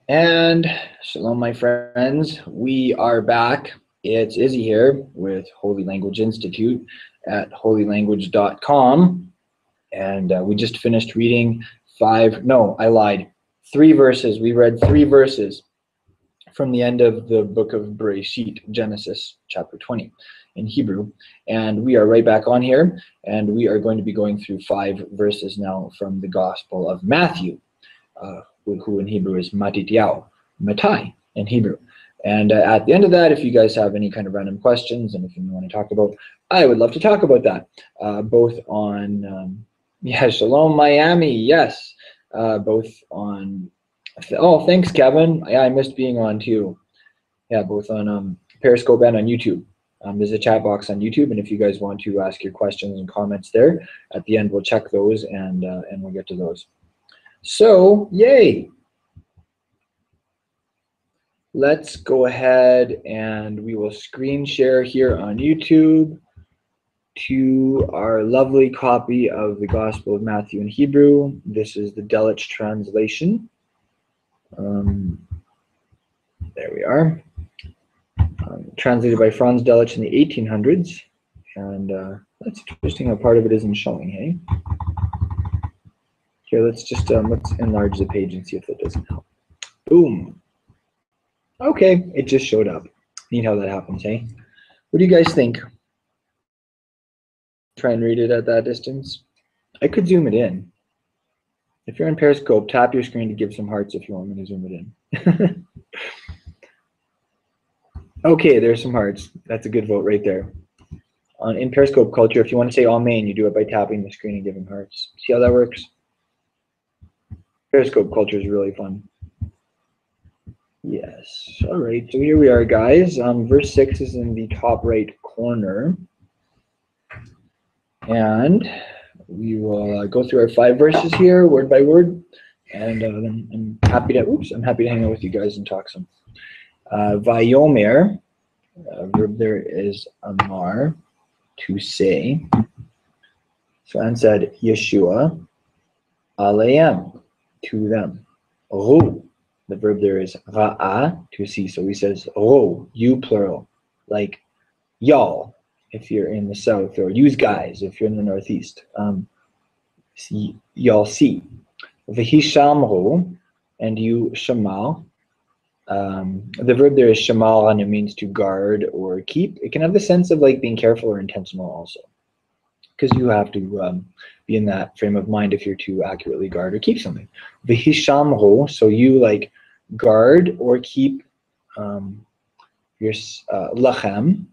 And shalom, my friends. We are back. It's Izzy here with Holy Language Institute at holylanguage.com. And we just finished reading 3 verses. We read 3 verses from the end of the book of Bereshit, Genesis chapter 20 in Hebrew. And we are right back on here, and we are going to be going through 5 verses now from the Gospel of Matthew, who in Hebrew is Matityahu, Matai in Hebrew. And at the end of that, if you guys have any kind of random questions, anything you want to talk about, I would love to talk about that, both on, Shalom Miami, yes, both on, oh, thanks, Kevin. I missed being on too. Yeah, both on Periscope and on YouTube. There's a chat box on YouTube, and if you guys want to ask your questions and comments there, at the end we'll check those and we'll get to those. So, yay! Let's go ahead and we will screen share here on YouTube to our lovely copy of the Gospel of Matthew in Hebrew. This is the Delitzsch translation. There we are. Translated by Franz Delitzsch in the 1800s. And that's interesting how part of it isn't showing, hey? Here, let's just let's enlarge the page and see if that doesn't help. Boom. Okay, it just showed up. Neat how that happens, hey? What do you guys think? Try and read it at that distance. I could zoom it in. If you're on Periscope, tap your screen to give some hearts if you want me to zoom it in. Okay, there's some hearts. That's a good vote right there. In Periscope culture, if you want to say Amen, you do it by tapping the screen and giving hearts. See how that works? Periscope culture is really fun. Yes. All right. So here we are, guys. Verse 6 is in the top right corner. And we will go through our 5 verses here, word by word. And then I'm happy to hang out with you guys and talk some. Vayomer, verb there is amar, to say. So Anne said, Yeshua, aleim, to them. Ru, the verb there is ra'a, to see. So he says, ro, you plural, like y'all, if you're in the south, or yous guys, if you're in the northeast. Y'all see. V'hishamru, and you shamal. The verb there is shamal, and it means to guard or keep. It can have the sense of like being careful or intentional also, because you have to be in that frame of mind if you're to accurately guard or keep something. V'hishamru, so you like guard or keep your lachem.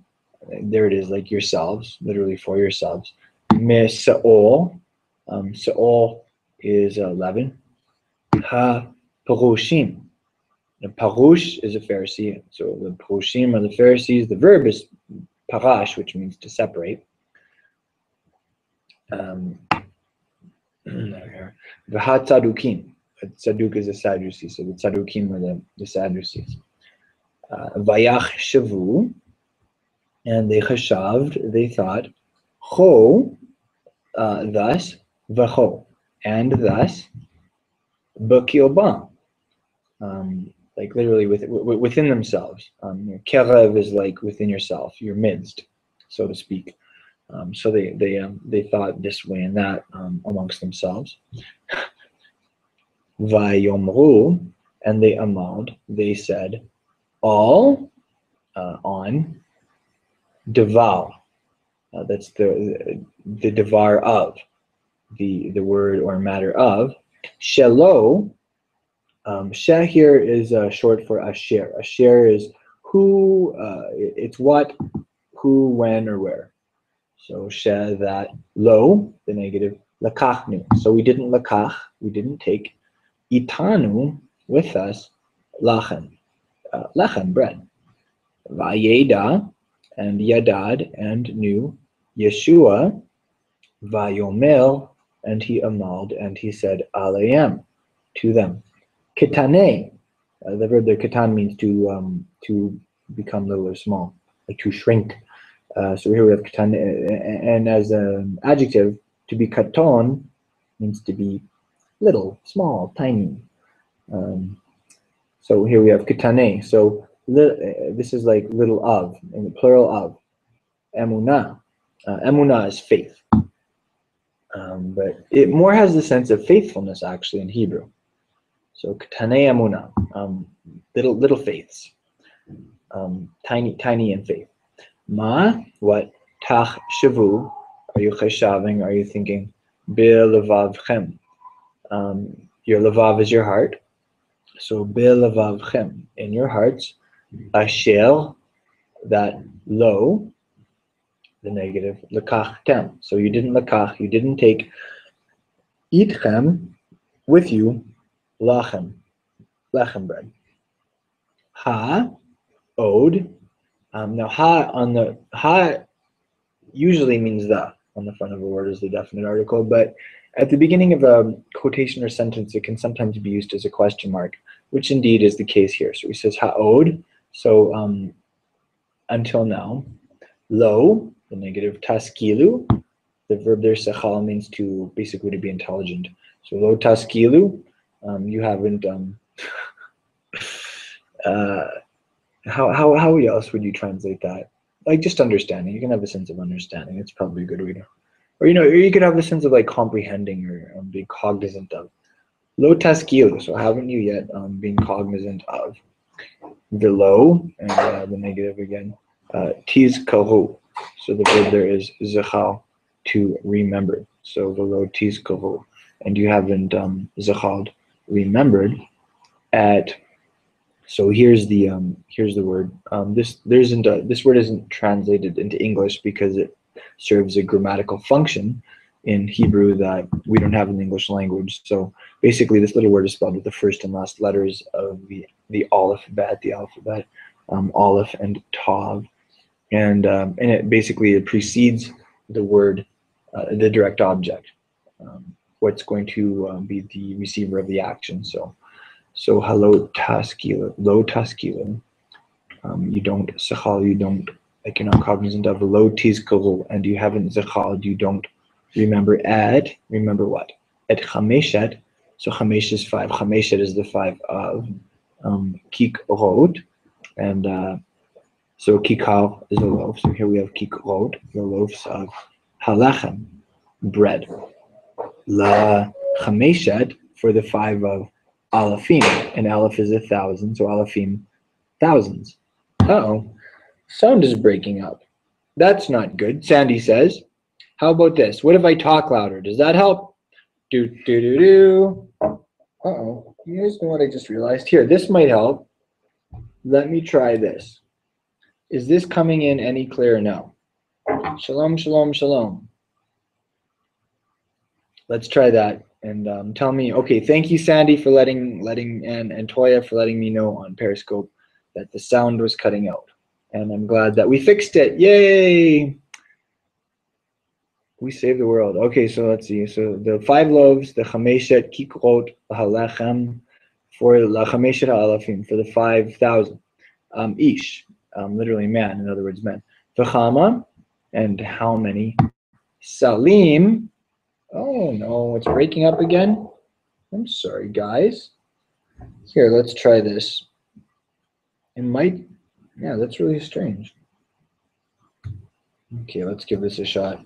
There it is, like yourselves, literally for yourselves. Me sa'ol, sa'ol is leaven. Ha parushim. The parush is a Pharisee, so the parushim are the Pharisees. The verb is parash, which means to separate. V'ha tzadukim. Tzaduk is a Sadducee, so the tzadukim are the Sadducees. Vayach shavu, and they chashaved, they thought, cho, thus, v'cho, and thus, b'kilba, like literally within themselves. Kerev is like within yourself, your midst, so to speak. So they thought this way and that amongst themselves. Vayomru, and they amaled, they said, all on devar. That's the devar of, the word or matter of. Shelo, she here is short for asher. Asher is who, it's what, who, when, or where. So she, that, lo, the negative, lakachnu. So we didn't lakach, we didn't take. Itanu, with us, lachem, lechem, bread. Vayeda, and yadad, and knew. Yeshua, vayomer, and he amaled, and he said, alayim, to them. Ketane, the verb there, ketan, means to become little or small, like to shrink. So here we have ketan, and as an adjective, to be katon means to be little, small, tiny. So here we have Ketane. So this is like little of, in the plural of. Emunah. Emunah is faith. But it more has the sense of faithfulness actually in Hebrew. So Ketane Emunah, little faiths. Tiny in faith. Ma, what? Tach shavu. Are you cheshaving? Are you thinking? Be'levavchem. Your levav is your heart. So be'levavchem, in your hearts. Asher, that lo, the negative. Lekachtem. So you didn't lekach. You didn't take itchem with you. Lachem bread. Ha, od. Now ha usually means the on the front of a word is the definite article, but at the beginning of a quotation or sentence, it can sometimes be used as a question mark, which indeed is the case here. So he says ha'od, so until now. Lo, the negative. Taskilu, the verb there, sechal, means to basically to be intelligent. So lo taskilu, you haven't how else would you translate that? Like just understanding. You can have a sense of understanding. It's probably a good way to, or you could have a sense of like comprehending or being cognizant of. Lo taskilu. So haven't you yet been cognizant of the lo and the negative again? Tizkaru. So the verb there is zechal, to remember. So the lo tizkaru, and you haven't zechal, remembered at. So here's the word. This word isn't translated into English because it serves a grammatical function in Hebrew that we don't have in the English language. So basically, this little word is spelled with the first and last letters of the alphabet, Aleph and Tav, and it basically precedes the word, the direct object, what's going to be the receiver of the action. So hello taskila, lo taskila. You don't zechal, you don't, like you're not cognizant of lo tizkaru, and you haven't zechal, you don't remember at, remember what? At chameshet, so chamesh is 5, chameshet is the 5 of kikrot, and so kikar is a loaf, so here we have kikrot, the loaves of halechem, bread. La chameshet, for the 5 of alafim, and aleph is 1,000, so alafim, thousands. Uh-oh, sound is breaking up. That's not good, Sandy says. How about this? What if I talk louder? Does that help? Do. Uh-oh, you guys know what I just realized? Here, this might help. Let me try this. Is this coming in any clearer now? Shalom, shalom, shalom. Let's try that. And tell me, okay, thank you, Sandy, for letting and Toya for letting me know on Periscope that the sound was cutting out. And I'm glad that we fixed it. Yay! We saved the world. Okay, so let's see. So the 5 loaves, the chameshet kikrot halechem, for la chameshet alafim, for the 5,000. Ish, literally man, in other words, men. V'chama, and how many? Salim. Oh no, it's breaking up again. I'm sorry, guys. Here, let's try this. Yeah, that's really strange. Okay, let's give this a shot.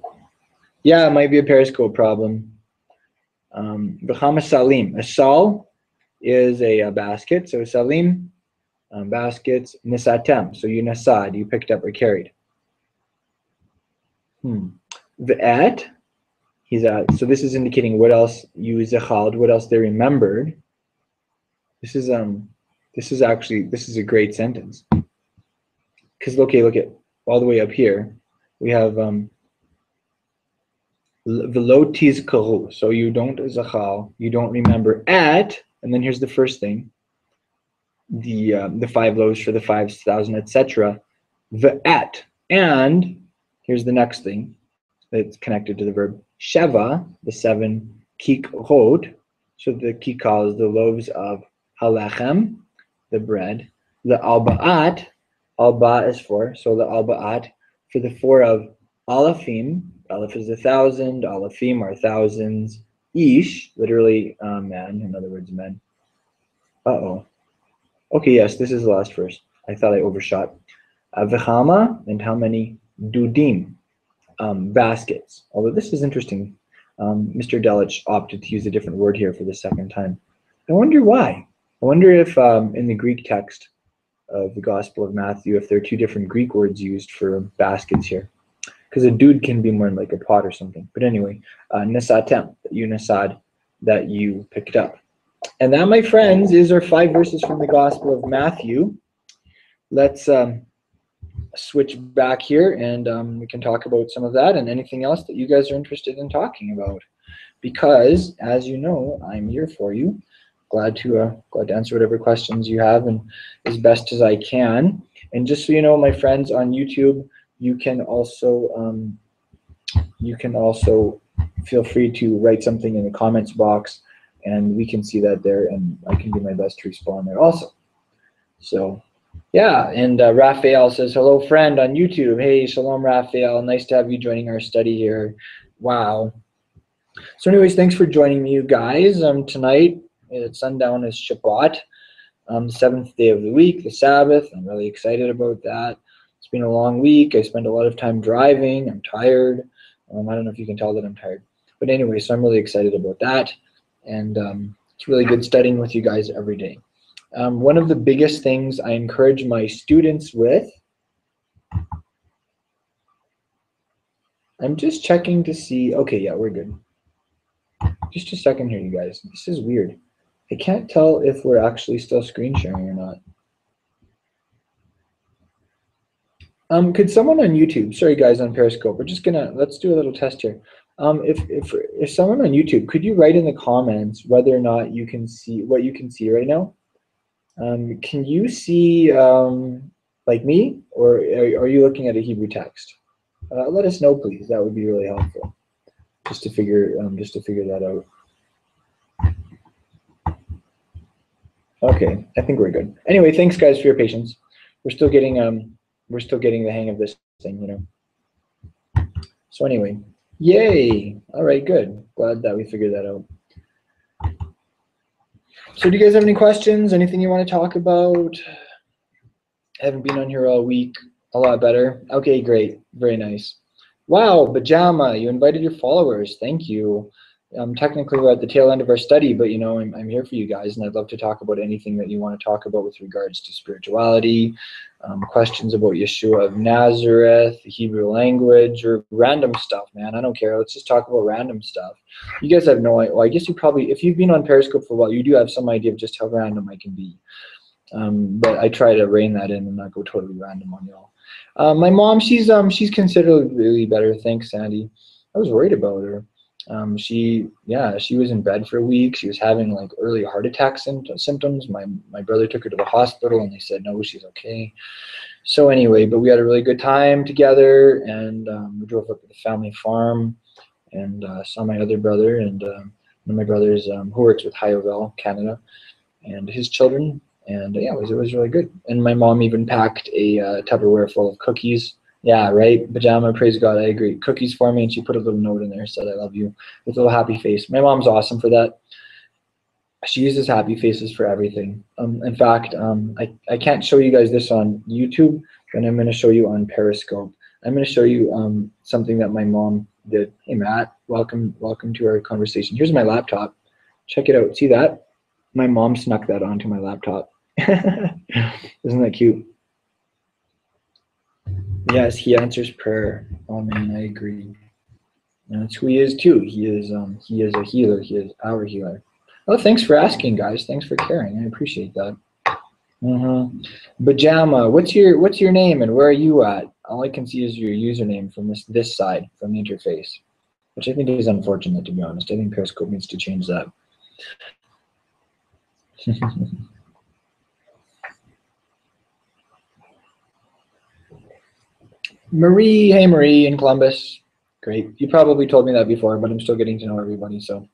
Yeah, it might be a Periscope problem. B'chama salim. A sal is a basket. So salim, baskets. Nisatem. So you nasad, you picked up or carried. V'et. So this is indicating what else you zechald, what else they remembered. This is a great sentence. Because look at all the way up here, we have v'lo tizkaru. So you don't zechal, you don't remember at, and then here's the first thing, the 5 loaves for the 5,000, etc. V'et, and here's the next thing that's connected to the verb sheva, the 7 kikrot. So the kikal is the loaves of halechem, the bread. The alba'at, alba is 4, so the alba'at for the 4 of alafim. Aleph is 1,000, alafim are thousands. Ish, literally man, in other words, men. Uh-oh. Okay, yes, this is the last verse. I thought I overshot. V'chama, and how many? Dudim, baskets. Although this is interesting. Mr. Delich opted to use a different word here for the second time. I wonder why. I wonder if in the Greek text of the Gospel of Matthew, if there are two different Greek words used for baskets here. Because a dude can be more like a pot or something. But anyway, nasatem, you nasad, that you picked up. And that, my friends, is our 5 verses from the Gospel of Matthew. Let's switch back here, and we can talk about some of that and anything else that you guys are interested in talking about. Because, as you know, I'm here for you. Glad to answer whatever questions you have, and as best as I can. And just so you know, my friends on YouTube, you can also feel free to write something in the comments box, and we can see that there, and I can do my best to respond there also. So, yeah, and Raphael says, hello, friend on YouTube. Hey, shalom, Raphael. Nice to have you joining our study here. Wow. So anyways, thanks for joining me, you guys. Tonight, at sundown is Shabbat, the 7th day of the week, the Sabbath. I'm really excited about that. It's been a long week. I spent a lot of time driving. I'm tired. I don't know if you can tell that I'm tired. But anyway, so I'm really excited about that. And it's really good studying with you guys every day. One of the biggest things I encourage my students with, I'm just checking to see, okay, yeah, we're good. Just a second here, you guys. This is weird. I can't tell if we're actually still screen sharing or not. Could someone on YouTube, sorry guys on Periscope, we're just let's do a little test here. If someone on YouTube, could you write in the comments whether or not you can see what you can see right now? Can you see like me, or are you looking at a Hebrew text? Let us know, please. That would be really helpful, just to figure that out. Okay, I think we're good. Anyway, thanks guys for your patience. We're still getting the hang of this thing, you know. So anyway, yay! All right, good. Glad that we figured that out. So do you guys have any questions? Anything you want to talk about? I haven't been on here all week. A lot better. Okay, great. Very nice. Wow, Pajama, you invited your followers. Thank you. Technically, we're at the tail end of our study, but you know, I'm here for you guys, and I'd love to talk about anything that you want to talk about with regards to spirituality, questions about Yeshua of Nazareth, the Hebrew language, or random stuff, man. I don't care. Let's just talk about random stuff. You guys have no idea. Well, I guess you probably, if you've been on Periscope for a while, you do have some idea of just how random I can be. But I try to rein that in and not go totally random on y'all. My mom, she's considerably better. Thanks, Sandy. I was worried about her. She was in bed for a week. She was having like early heart attack symptoms. My brother took her to the hospital, and they said no, she's okay. So anyway, but we had a really good time together, and we drove up to the family farm and saw my other brother and one of my brothers who works with Hyovel Canada, and his children. And yeah, it was really good. And my mom even packed a Tupperware full of cookies. Yeah, right. Pajama, praise God, I agree. Cookies for me, and she put a little note in there, said I love you, with a little happy face. My mom's awesome for that. She uses happy faces for everything. In fact, I can't show you guys this on YouTube, but I'm going to show you on Periscope. I'm going to show you something that my mom did. Hey, Matt, welcome to our conversation. Here's my laptop. Check it out. See that? My mom snuck that onto my laptop. Isn't that cute? Yes, he answers prayer. Oh man, I agree. And that's who he is too. He is a healer. He is our healer. Oh, thanks for asking, guys. Thanks for caring. I appreciate that. Pajama, what's your name and where are you at? All I can see is your username from this side, from the interface, which I think is unfortunate, to be honest. I think Periscope needs to change that. Marie, hey Marie in Columbus. Great. You probably told me that before, but I'm still getting to know everybody. So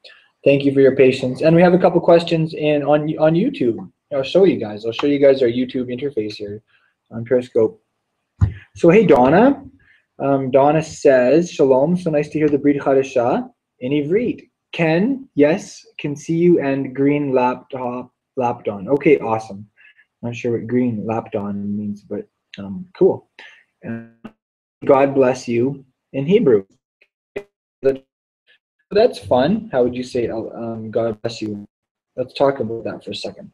thank you for your patience. And we have a couple questions on YouTube. I'll show you guys. I'll show you guys our YouTube interface here on Periscope. So hey Donna. Donna says, Shalom, so nice to hear the Brit Chadashah in Ivrit. Ken, yes, can see you and green laptop Lapdon. Okay, awesome. Not sure what green Lapdon means, but cool. God bless you in Hebrew. That's fun. How would you say God bless you? Let's talk about that for a second.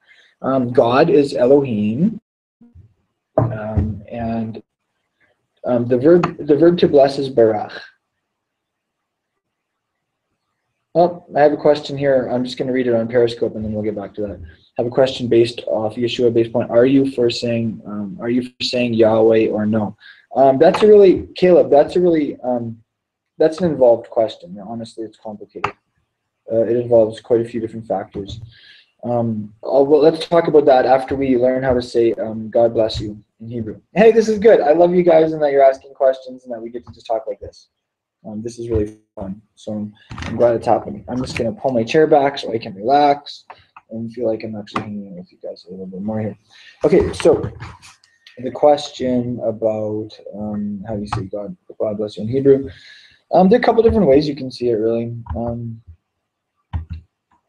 God is Elohim, and the verb to bless is barach. Oh, I have a question here. I'm just going to read it on Periscope, and then we'll get back to that. I have a question based off Yeshua based point. Are you for saying Yahweh or no? That's a really, Caleb. That's a really that's an involved question. Honestly, it's complicated. It involves quite a few different factors. Well, let's talk about that after we learn how to say God bless you in Hebrew. Hey, this is good. I love you guys and that you're asking questions and that we get to just talk like this. This is really fun. So I'm glad it's happening. I'm just going to pull my chair back so I can relax and feel like I'm actually hanging with you guys a little bit more here. Okay, so the question about how do you say God bless you in Hebrew. There are a couple different ways you can see it, really.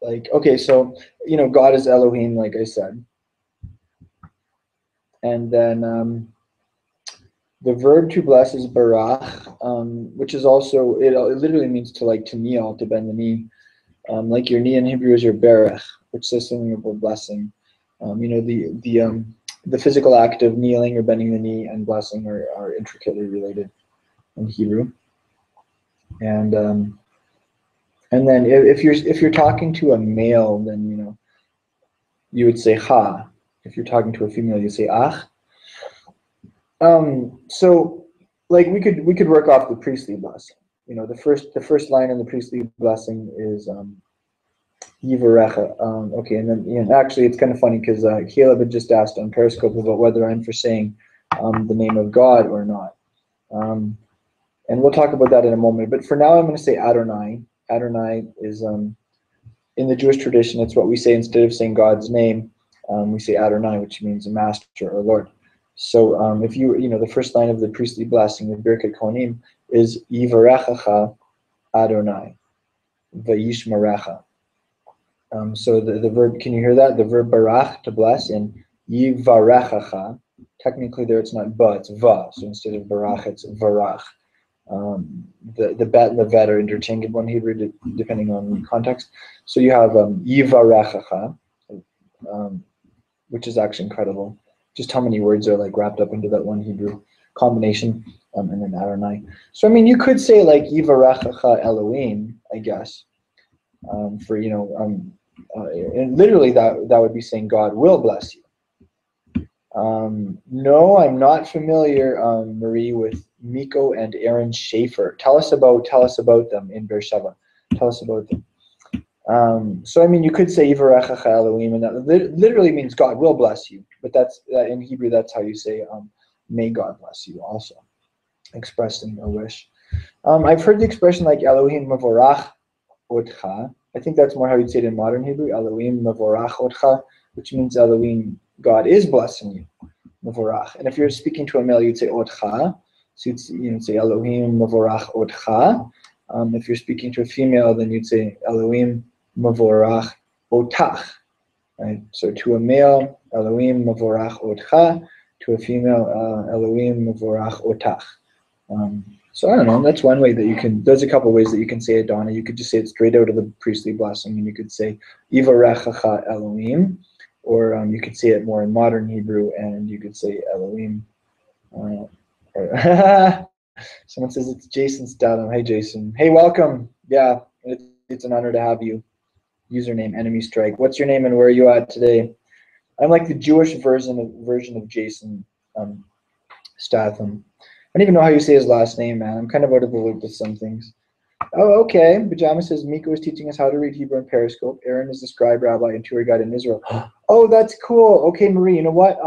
Okay, so, God is Elohim, like I said. And then the verb to bless is barach, which is also, it literally means to kneel, to bend the knee. Like your knee in Hebrew is your berach, which says something about blessing. The physical act of kneeling or bending the knee and blessing are intricately related in Hebrew. And then if you're talking to a male, then you would say ha. If you're talking to a female, you say ach. So we could work off the priestly blessing. The first line in the priestly blessing is Yivarecha. Okay, and then actually it's kind of funny because Caleb had just asked on Periscope about whether I'm for saying the name of God or not. And we'll talk about that in a moment. But for now, I'm going to say Adonai. Adonai is in the Jewish tradition. It's what we say instead of saying God's name. We say Adonai, which means a master or Lord. So if the first line of the priestly blessing of Birkat Kohanim is Yivarechacha Adonai Vayishmarecha. So the verb, can you hear that? The verb barach, to bless, and Yivarechacha. Technically there it's not ba, it's va. So instead of barach, it's varach. The bet and the vet are interchangeable in Hebrew depending on context. So you have Yivarechacha, which is actually incredible. Just how many words are wrapped up into that one Hebrew combination, and then Adonai. So you could say Yivarechacha Elohim, I guess, and literally that would be saying God will bless you. No, I'm not familiar, Marie, with Miko and Aaron Schaefer. Tell us about them in Beersheba. Tell us about them. So you could say Yivarechacha Elohim, and that literally means God will bless you. But that's in Hebrew. That's how you say may God bless you. Also, expressing a wish. I've heard the expression like Elohim Mavorach Otcha. I think that's more how you'd say it in modern Hebrew. Elohim Mavorach Otcha, which means Elohim, God is blessing you. Mavorach. And if you're speaking to a male, you'd say Otcha. So you'd say Elohim Mavorach Otcha. If you're speaking to a female, then you'd say Elohim Mavorach Otach. Right? So to a male, Elohim Mavorach Otcha. To a female, Elohim Mavorach Otach. So I don't know. That's one way that you can. There's a couple ways that you can say it, Donna. You could just say it straight out of the priestly blessing, and you could say Yivarechacha Elohim, or you could say it more in modern Hebrew, and you could say Elohim. Someone says it's Jason Statham. Hey, Jason. Hey, welcome. Yeah, it's an honor to have you. Username Enemy Strike. What's your name and where are you at today? I'm like the Jewish version of Jason Statham. I don't even know how you say his last name, man. I'm kind of out of the loop with some things. Oh, okay. Pajama says Miko is teaching us how to read Hebrew in Periscope. Aaron is the scribe, rabbi, and tour guide in Israel. Oh, that's cool. Okay, Marie. You know what?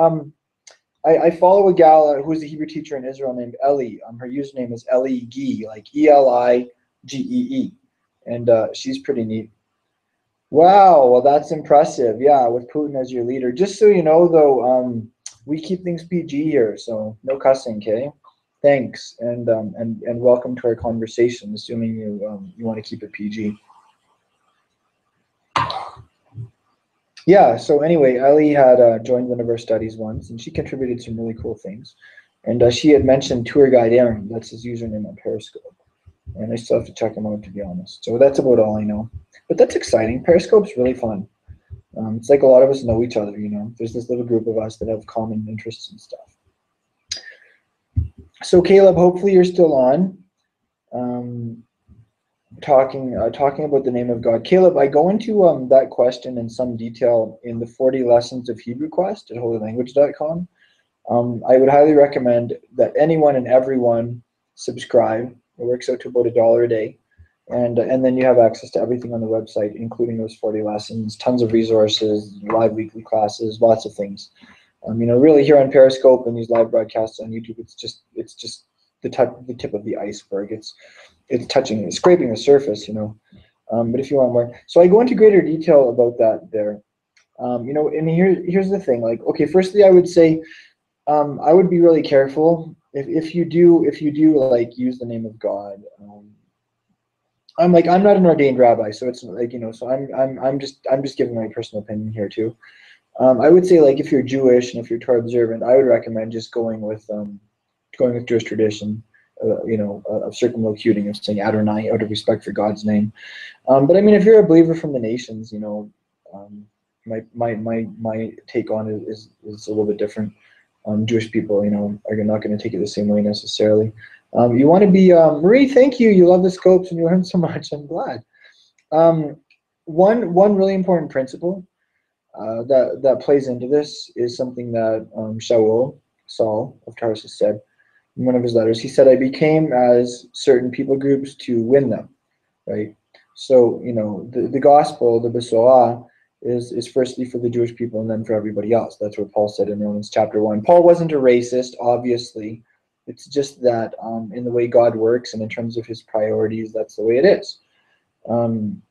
I follow a gal who's a Hebrew teacher in Israel named Ellie. Her username is Ellie Gee, like Eligee, and she's pretty neat. Wow, well that's impressive. Yeah, with Putin as your leader. Just so you know, though, we keep things PG here, so no cussing, okay? Thanks, and welcome to our conversation. Assuming you want to keep it PG. Yeah, so anyway, Ellie had joined one of our studies once, and she contributed some really cool things. And she had mentioned Tour Guide Aaron. That's his username on Periscope. And I still have to check him out, to be honest. So that's about all I know. But that's exciting. Periscope's really fun. It's like a lot of us know each other, you know. There's this little group of us that have common interests and stuff. So Caleb, hopefully you're still on. Um, talking about the name of God. Caleb, I go into that question in some detail in the 40 Lessons of Hebrew Quest at holylanguage.com. I would highly recommend that anyone and everyone subscribe. It works out to about $1 a day. And then you have access to everything on the website, including those 40 lessons, tons of resources, live weekly classes, lots of things. Really here on Periscope and these live broadcasts on YouTube, it's just the tip of the iceberg. It's scraping the surface, But if you want more, so I go into greater detail about that there. And here's the thing. Like, okay, firstly, I would say I would be really careful if you do like use the name of God. I'm not an ordained rabbi, so it's like so I'm just giving my personal opinion here too. I would say like if you're Jewish and if you're Torah observant, I would recommend just going with Jewish tradition, of circumlocuting, of saying Adonai out of respect for God's name. But I mean, if you're a believer from the nations, my take on it is a little bit different. Jewish people, are not going to take it the same way necessarily. You want to be Marie. Thank you. You love the scopes and you learn so much. I'm glad. One really important principle that plays into this is something that Saul of Tarsus, said in one of his letters. He said, "I became as certain people groups to win them." Right. So the gospel, the Besorah, is firstly for the Jewish people and then for everybody else. That's what Paul said in Romans chapter 1. Paul wasn't a racist, obviously. It's just that in the way God works and in terms of his priorities, that's the way it is. And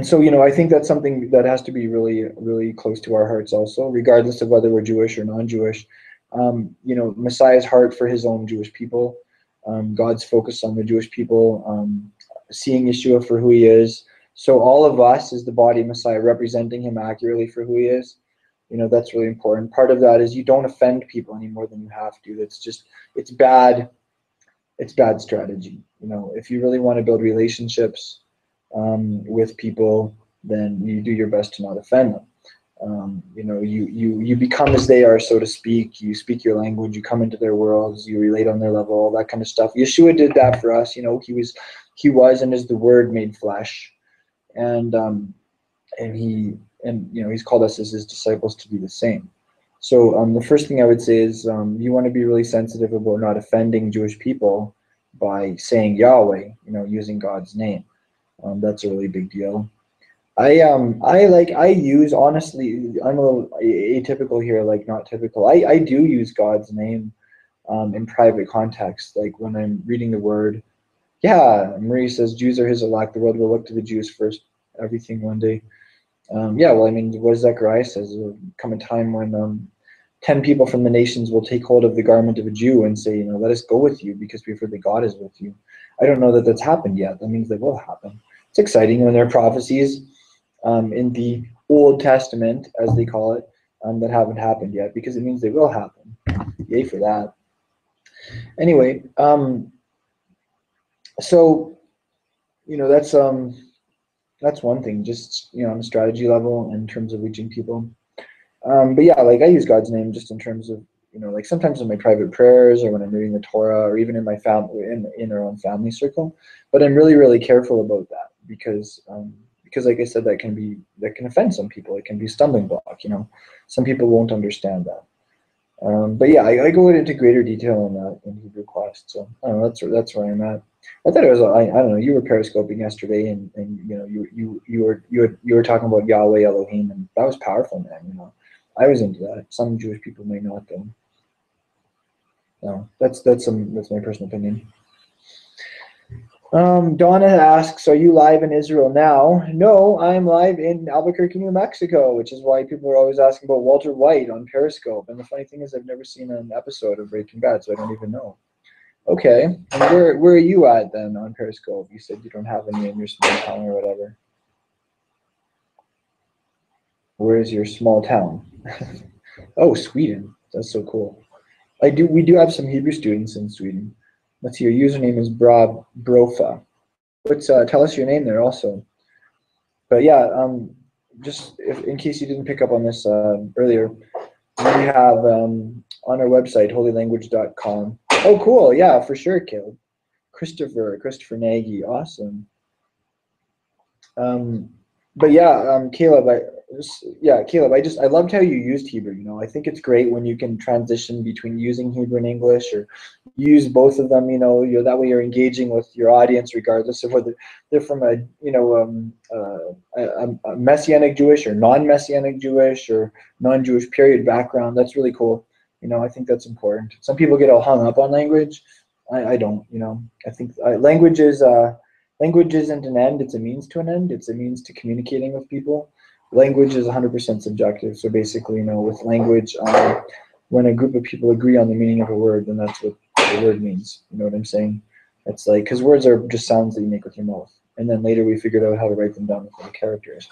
so, I think that's something that has to be really, really close to our hearts also, regardless of whether we're Jewish or non-Jewish. Messiah's heart for his own Jewish people, God's focus on the Jewish people, seeing Yeshua for who he is. So all of us as the body of Messiah representing him accurately for who he is, that's really important. Part of that is you don't offend people any more than you have to. It's bad strategy. If you really want to build relationships with people, then you do your best to not offend them. You become as they are, so to speak. You speak your language, you come into their worlds, you relate on their level, all that kind of stuff. Yeshua did that for us. He was and is the Word made flesh, and he's called us as his disciples to be the same. So the first thing I would say is you want to be really sensitive about not offending Jewish people by saying Yahweh, using God's name. That's a really big deal. I use, honestly, I'm a little atypical here, like not typical. I do use God's name in private context, like when I'm reading the Word. Yeah, Marie says Jews are his elect. The world will look to the Jews first. Everything one day. Yeah, well, I mean, what Zechariah says, there will come a time when 10 people from the nations will take hold of the garment of a Jew and say, let us go with you because we've heard that God is with you. I don't know that that's happened yet. That means that will happen. It's exciting when there are prophecies in the Old Testament, as they call it, that haven't happened yet, because it means they will happen. Yay for that. Anyway, so that's one thing, just on a strategy level in terms of reaching people. But yeah, like I use God's name just in terms of like sometimes in my private prayers or when I'm reading the Torah or even in my family in our own family circle. But I'm really, really careful about that because like I said, that can offend some people. It can be a stumbling block. Some people won't understand that. But yeah, I go into greater detail on that in Hebrew Quest. So I don't know, that's where I'm at. I thought it was I don't know. You were periscoping yesterday, and you were talking about Yahweh Elohim, and that was powerful, man. I was into that. Some Jewish people may not, though. No, that's my personal opinion. Donna asks, "Are you live in Israel now?" No, I'm live in Albuquerque, New Mexico, which is why people are always asking about Walter White on Periscope. And the funny thing is, I've never seen an episode of Breaking Bad, so I don't even know. Okay, and where are you at then on Periscope? You said you don't have any in your small town or whatever. Where is your small town? Oh, Sweden. That's so cool. We do have some Hebrew students in Sweden. Let's see, your username is Brofa. Tell us your name there also. But yeah, just in case you didn't pick up on this earlier, we have on our website, holylanguage.com. Oh, cool. Yeah, for sure, Caleb. Christopher Nagy. Awesome. But yeah, Caleb, I loved how you used Hebrew. You know, I think it's great when you can transition between using Hebrew and English, or use both of them. You know, that way you're engaging with your audience, regardless of whether they're from a Messianic Jewish or non-Messianic Jewish or non-Jewish period background. That's really cool. You know, I think that's important. Some people get all hung up on language. I don't. You know, I think language isn't an end, it's a means to an end. It's a means to communicating with people. Language is 100% subjective. So basically, you know, with language, when a group of people agree on the meaning of a word, then that's what the word means. You know what I'm saying? It's like, because words are just sounds that you make with your mouth. And then later we figured out how to write them down with little characters.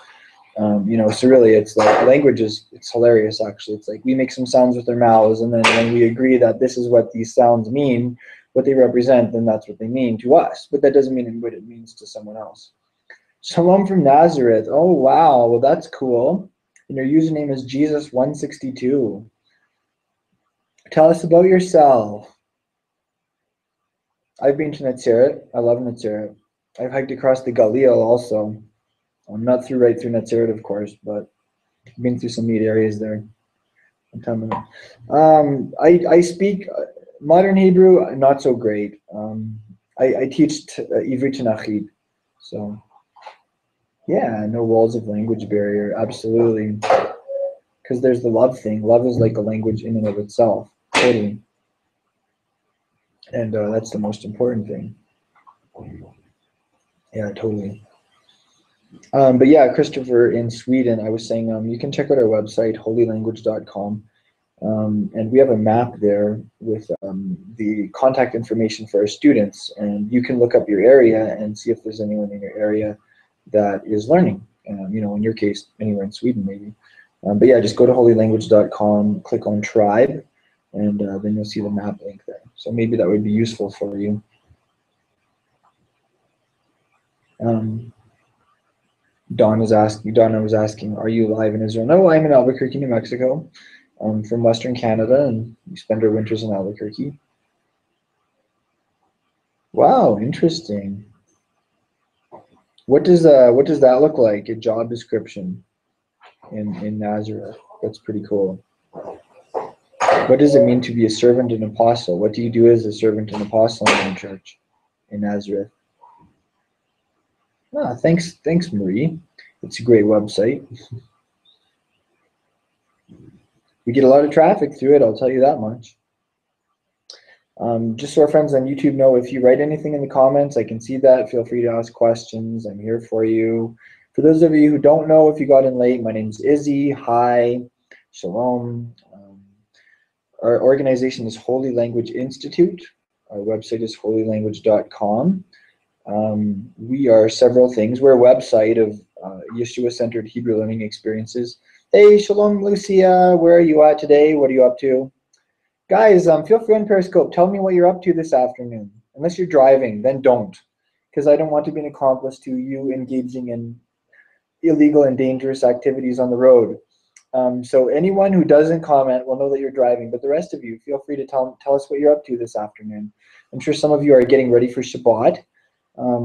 You know, so really it's like language it's hilarious actually. It's like we make some sounds with our mouths, and then when we agree that this is what these sounds mean, what they represent, then that's what they mean to us. But that doesn't mean what it means to someone else. Shalom from Nazareth. Oh, wow. Well, that's cool. And your username is Jesus162. Tell us about yourself. I've been to Nazaret. I love Nazaret. I've hiked across the Galil also. I'm not right through Nazaret, of course, but I've been through some neat areas there. I speak modern Hebrew, not so great. I teach Ivrit Tanachit, so yeah, no walls of language barrier, absolutely. Because there's the love thing. Love is like a language in and of itself, totally. And that's the most important thing. Yeah, totally. But yeah, Christopher in Sweden, I was saying, you can check out our website, holylanguage.com. And we have a map there with the contact information for our students, and you can look up your area and see if there's anyone in your area that is learning. You know, in your case, anywhere in Sweden maybe. But yeah, just go to holylanguage.com, click on tribe, and then you'll see the map link there. So maybe that would be useful for you. Donna was asking, are you live in Israel? No, I'm in Albuquerque, New Mexico. I'm from Western Canada, and we spend our winters in Albuquerque. Wow, interesting. What does that look like? A job description in Nazareth? That's pretty cool. What does it mean to be a servant and apostle? What do you do as a servant and apostle in the church in Nazareth? Ah, thanks, Marie. It's a great website. We get a lot of traffic through it, I'll tell you that much. Just so our friends on YouTube know, if you write anything in the comments, I can see that. Feel free to ask questions. I'm here for you. For those of you who don't know, if you got in late, my name's Izzy. Hi. Shalom. Our organization is Holy Language Institute. Our website is holylanguage.com. We are several things. We're a website of Yeshua-centered Hebrew learning experiences. Hey, Shalom, Lucia. Where are you at today? What are you up to? Guys, feel free on Periscope. Tell me what you're up to this afternoon. Unless you're driving, then don't. Because I don't want to be an accomplice to you engaging in illegal and dangerous activities on the road. So anyone who doesn't comment will know that you're driving. But the rest of you, feel free to tell us what you're up to this afternoon. I'm sure some of you are getting ready for Shabbat.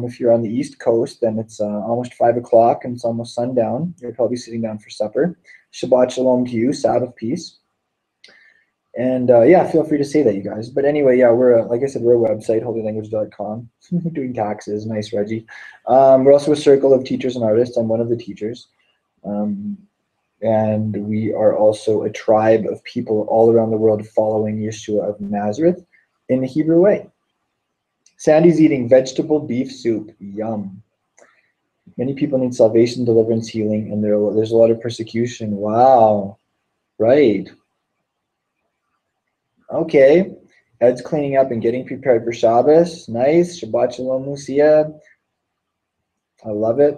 If you're on the East Coast, then it's almost 5 o'clock and it's almost sundown. You're probably sitting down for supper. Shabbat Shalom to you. Sabbath peace. And yeah, feel free to say that, you guys. But anyway, yeah, like I said, we're a website, holylanguage.com. Doing taxes, nice, Reggie. We're also a circle of teachers and artists. I'm one of the teachers. And we are also a tribe of people all around the world following Yeshua of Nazareth in the Hebrew way. Sandy's eating vegetable beef soup. Yum. Many people need salvation, deliverance, healing, and there's a lot of persecution. Wow. Right. Okay, Ed's cleaning up and getting prepared for Shabbos. Nice. Shabbat Shalom, Lucia. I love it.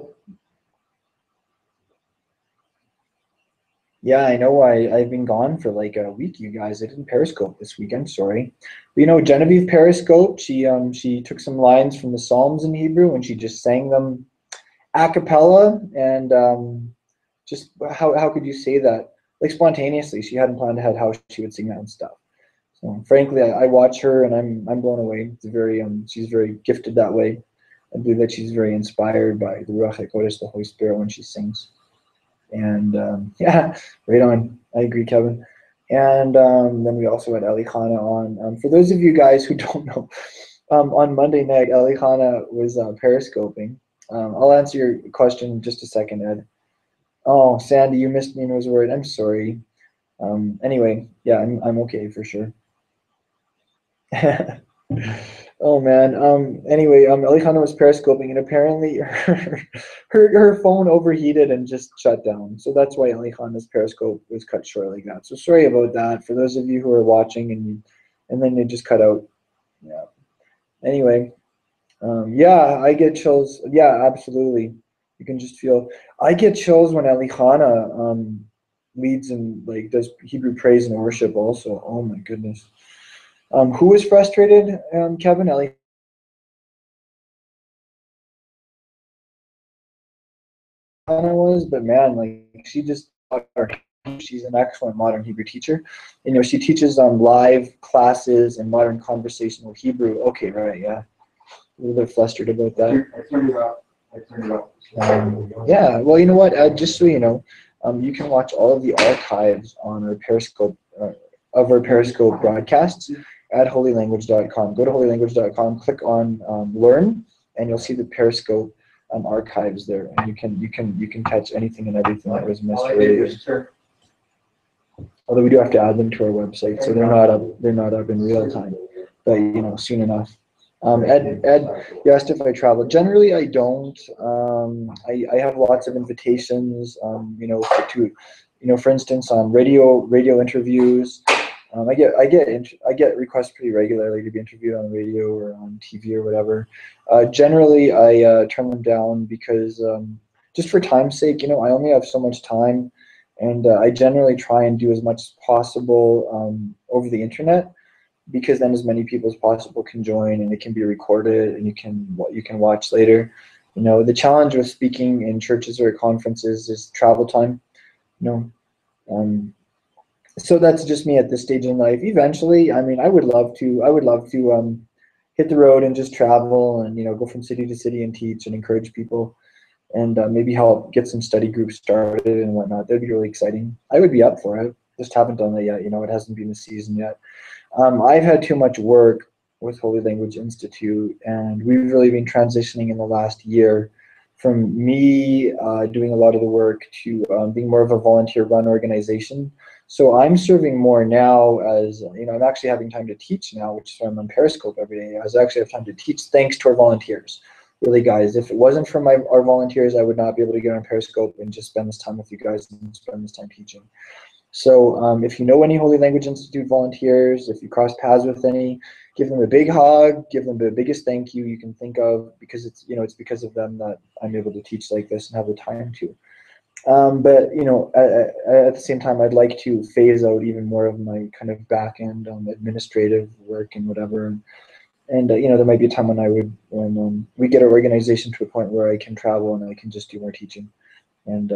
Yeah, I know. I've been gone for like a week, you guys. I didn't Periscope this weekend. Sorry. But, Genevieve Periscope. She took some lines from the Psalms in Hebrew and she just sang them a cappella. And just how could you say that? Like spontaneously. She hadn't planned ahead how she would sing that and stuff. So frankly, I watch her and I'm blown away. It's very she's very gifted that way. I believe that she's very inspired by the Ruach HaKodesh, the Holy Spirit, when she sings. And yeah, right on. I agree, Kevin. And then we also had Eli Khana on. For those of you guys who don't know, on Monday night, Eli Khana was periscoping. I'll answer your question in just a second, Ed. Oh, Sandy, you missed me and was worried. I'm sorry. Anyway, yeah, I'm okay for sure. Oh man. Anyway, Alejandra was periscoping, and apparently her phone overheated and just shut down. So that's why Alejandra's periscope was cut short like that. So sorry about that for those of you who are watching and then it just cut out. Yeah. Anyway, yeah, I get chills. Yeah, absolutely. You can just feel. I get chills when Alejandra leads and like does Hebrew praise and worship also. Oh my goodness. Who was frustrated? Kevin, Alejandra was, but man, like she just she's an excellent modern Hebrew teacher. She teaches live classes and modern conversational Hebrew. Okay, right, yeah. A little bit flustered about that. I turned it off. Yeah, well, you know what? Just so you know, you can watch all of the archives on our Periscope of our Periscope broadcasts at holylanguage.com. Go to holylanguage.com, click on Learn, and you'll see the Periscope archives there, and you can catch anything and everything that was missed earlier. Although we do have to add them to our website, so they're not up in real time, but soon enough. Ed, you asked if I travel. Generally, I don't. I have lots of invitations. For instance, on radio interviews. I get requests pretty regularly to be interviewed on the radio or on TV or whatever. Generally, I turn them down because just for time's sake, I only have so much time, and I generally try and do as much as possible over the internet, because then as many people as possible can join and it can be recorded and you can watch later. The challenge with speaking in churches or conferences is travel time. Um, so that's just me at this stage in life. Eventually, I mean, I would love to hit the road and just travel and go from city to city and teach and encourage people and maybe help get some study groups started and whatnot. That'd be really exciting. I would be up for it. Just haven't done that yet. It hasn't been the season yet. I've had too much work with Holy Language Institute, and we've really been transitioning in the last year from me doing a lot of the work to being more of a volunteer-run organization. So I'm serving more now as, I'm actually having time to teach now, which is why I'm on Periscope every day. I actually have time to teach thanks to our volunteers. Really, guys, if it wasn't for our volunteers, I would not be able to get on Periscope and just spend this time with you guys and spend this time teaching. So if you know any Holy Language Institute volunteers, if you cross paths with any, give them a big hug, give them the biggest thank you you can think of, because it's because of them that I'm able to teach like this and have the time to. But at the same time, I'd like to phase out even more of my kind of back end administrative work and whatever. And there might be a time when we get our organization to a point where I can travel and I can just do more teaching and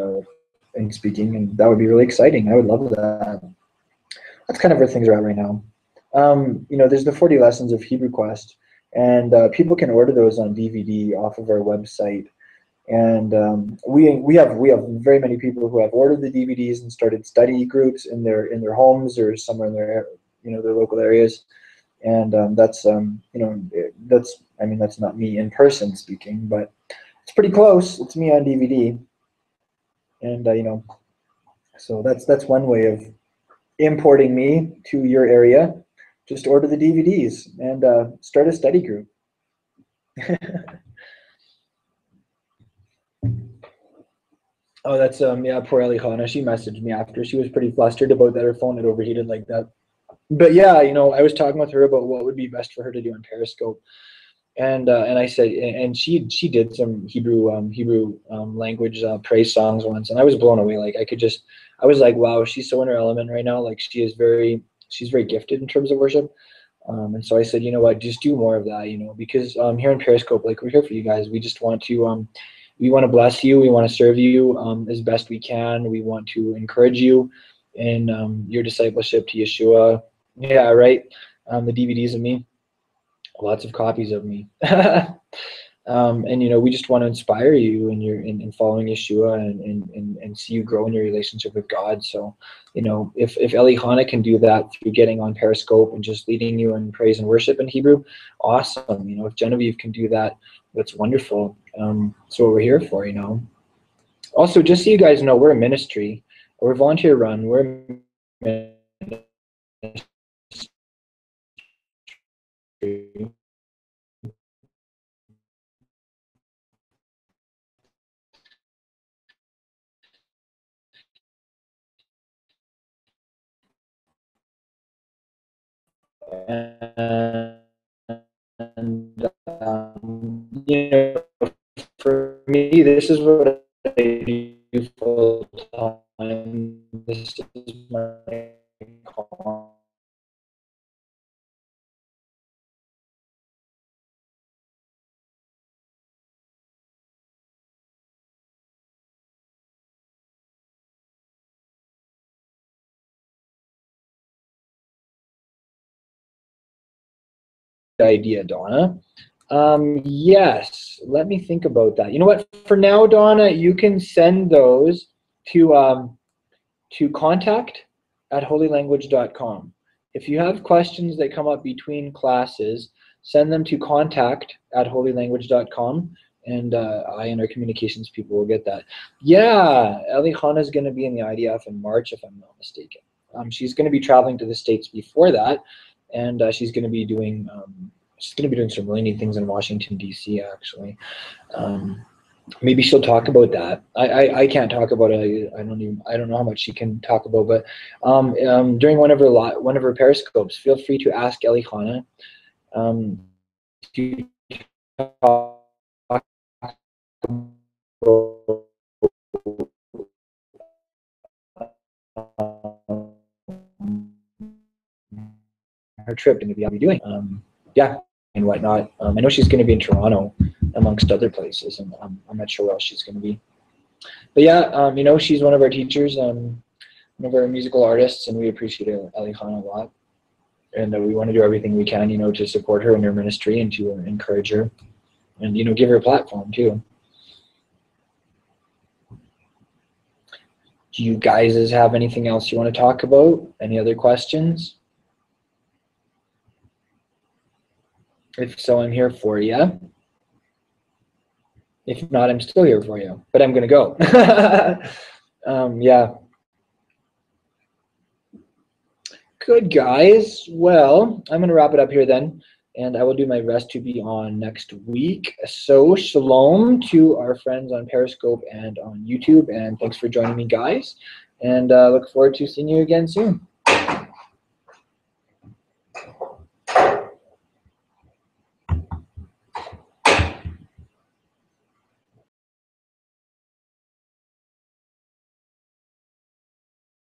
speaking, and that would be really exciting. I would love that. That's kind of where things are at right now. There's the 40 lessons of Hebrew Quest, and people can order those on DVD off of our website. And we have very many people who have ordered the DVDs and started study groups in their homes or somewhere in their local areas. And that's not me in person speaking, but it's pretty close. It's me on DVD, and so that's one way of importing me to your area. Just order the DVDs and start a study group. Oh, that's yeah, poor Elihana. She messaged me after. She was pretty flustered about that her phone had overheated like that. But yeah, I was talking with her about what would be best for her to do on Periscope. And I said, and she did some Hebrew language praise songs once, and I was blown away. Like I was like, wow, she's so in her element right now. Like she's very gifted in terms of worship. And so I said, you know what, just do more of that, because here in Periscope, like we're here for you guys. We just want to we want to bless you. We want to serve you as best we can. We want to encourage you in your discipleship to Yeshua. Yeah, right. The DVDs of me, lots of copies of me. And we just want to inspire you in following Yeshua and see you grow in your relationship with God. So, if Elichana can do that through getting on Periscope and just leading you in praise and worship in Hebrew, awesome. If Genevieve can do that, that's wonderful. That's what we're here for. Also, just so you guys know, we're a ministry. We're volunteer run. We're a ministry. And for me, this is what I do full time. This is my call. Idea, Donna. Yes, let me think about that. You know what? For now, Donna, you can send those to contact@holylanguage.com. If you have questions that come up between classes, send them to contact@holylanguage.com, and I and our communications people will get that. Yeah, Elichana is going to be in the IDF in March, if I'm not mistaken. She's going to be traveling to the States before that, and she's going to be doing some really neat things in Washington, D.C., actually. Maybe she'll talk about that. I can't talk about it. I don't know how much she can talk about. But during one of her periscopes, feel free to ask Elichana to talk about her trip and what be doing. Yeah, and whatnot. I know she's going to be in Toronto, amongst other places, and I'm not sure where else she's going to be. But yeah, she's one of our teachers, one of our musical artists, and we appreciate Elichana a lot. And we want to do everything we can, to support her in her ministry and to encourage her, and give her a platform too. Do you guys have anything else you want to talk about? Any other questions? If so, I'm here for you. If not, I'm still here for you, but I'm going to go. Yeah. Good, guys. Well, I'm going to wrap it up here then, and I will do my best to be on next week. So shalom to our friends on Periscope and on YouTube, and thanks for joining me, guys, and look forward to seeing you again soon.